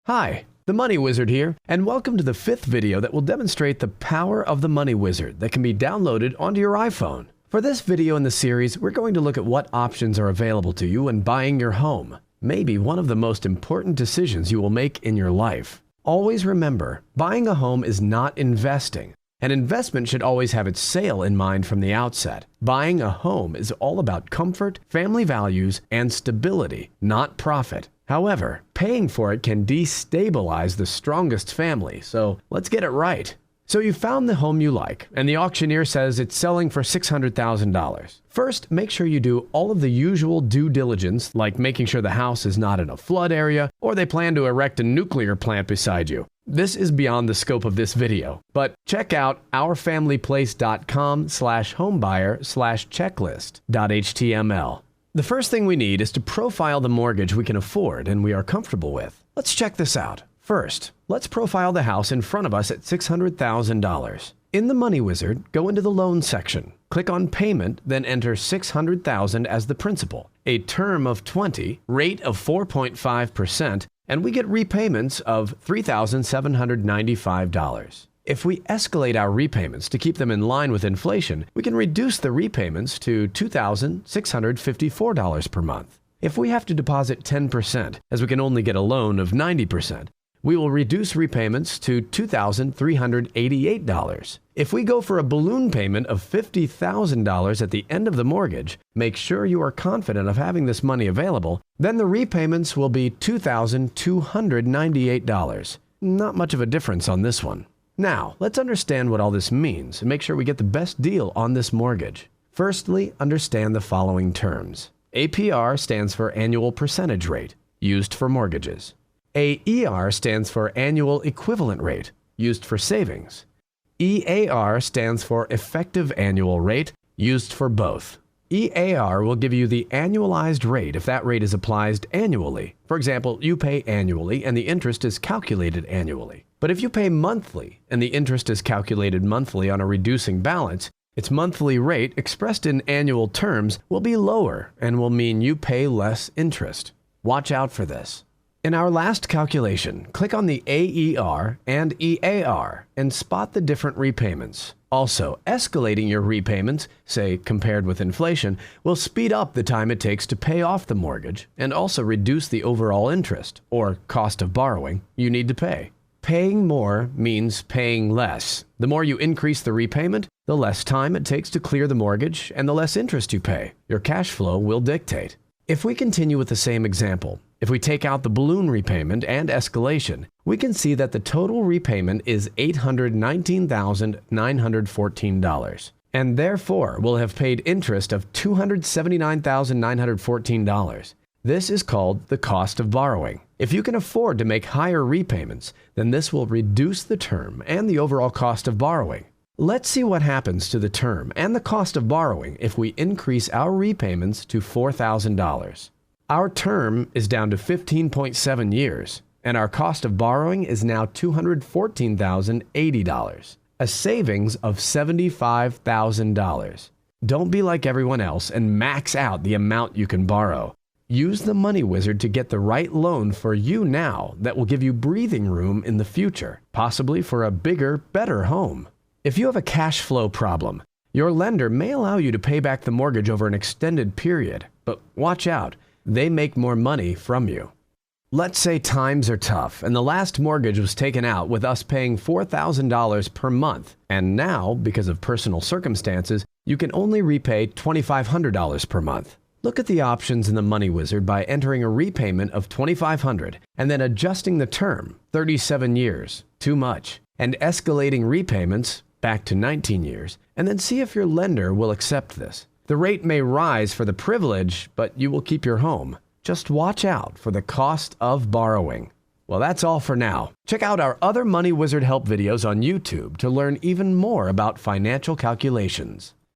Hi, the Money Wizard here, and welcome to the 5th video that will demonstrate the power of the Money Wizard that can be downloaded onto your iPhone. For this video in the series, we're going to look at what options are available to you when buying your home. Maybe one of the most important decisions you will make in your life. Always remember, buying a home is not investing. An investment should always have its sale in mind from the outset. Buying a home is all about comfort, family values, and stability, not profit. However, paying for it can destabilize the strongest family, so let's get it right. So you found the home you like, and the auctioneer says it's selling for $600,000. First, make sure you do all of the usual due diligence, like making sure the house is not in a flood area, or they plan to erect a nuclear plant beside you. This is beyond the scope of this video, but check out ourfamilyplace.com/homebuyer/checklist.html. The first thing we need is to profile the mortgage we can afford and we are comfortable with. Let's check this out. First, let's profile the house in front of us at $600,000. In the Money Wizard, go into the loan section. Click on Payment, then enter $600,000 as the principal, a term of 20, rate of 4.5%, and we get repayments of $3,795. If we escalate our repayments to keep them in line with inflation, we can reduce the repayments to $2,654 per month. If we have to deposit 10%, as we can only get a loan of 90%, we will reduce repayments to $2,388. If we go for a balloon payment of $50,000 at the end of the mortgage, make sure you are confident of having this money available, then the repayments will be $2,298. Not much of a difference on this one. Now, let's understand what all this means and make sure we get the best deal on this mortgage. Firstly, understand the following terms. APR stands for annual percentage rate, used for mortgages. AER stands for annual equivalent rate, used for savings. EAR stands for effective annual rate, used for both. EAR will give you the annualized rate if that rate is applied annually. For example, you pay annually and the interest is calculated annually. But if you pay monthly and the interest is calculated monthly on a reducing balance, its monthly rate expressed in annual terms will be lower and will mean you pay less interest. Watch out for this. In our last calculation, click on the AER and EAR and spot the different repayments. Also, escalating your repayments, say compared with inflation, will speed up the time it takes to pay off the mortgage and also reduce the overall interest, or cost of borrowing, you need to pay. Paying more means paying less. The more you increase the repayment, the less time it takes to clear the mortgage and the less interest you pay. Your cash flow will dictate. If we continue with the same example, if we take out the balloon repayment and escalation, we can see that the total repayment is $819,914, and therefore will have paid interest of $279,914. This is called the cost of borrowing. If you can afford to make higher repayments, then this will reduce the term and the overall cost of borrowing. Let's see what happens to the term and the cost of borrowing if we increase our repayments to $4,000. Our term is down to 15.7 years, and our cost of borrowing is now $214,080, a savings of $75,000. Don't be like everyone else and max out the amount you can borrow. Use the Money Wizard to get the right loan for you now that will give you breathing room in the future, possibly for a bigger, better home. If you have a cash flow problem, your lender may allow you to pay back the mortgage over an extended period, but watch out. They make more money from you. Let's say times are tough and the last mortgage was taken out with us paying $4,000 per month, and now, because of personal circumstances, you can only repay $2,500 per month. Look at the options in the Money Wizard by entering a repayment of $2,500 and then adjusting the term, 37 years, too much, and escalating repayments back to 19 years, and then see if your lender will accept this. The rate may rise for the privilege, but you will keep your home. Just watch out for the cost of borrowing. Well, that's all for now. Check out our other Money Wizard help videos on YouTube to learn even more about financial calculations.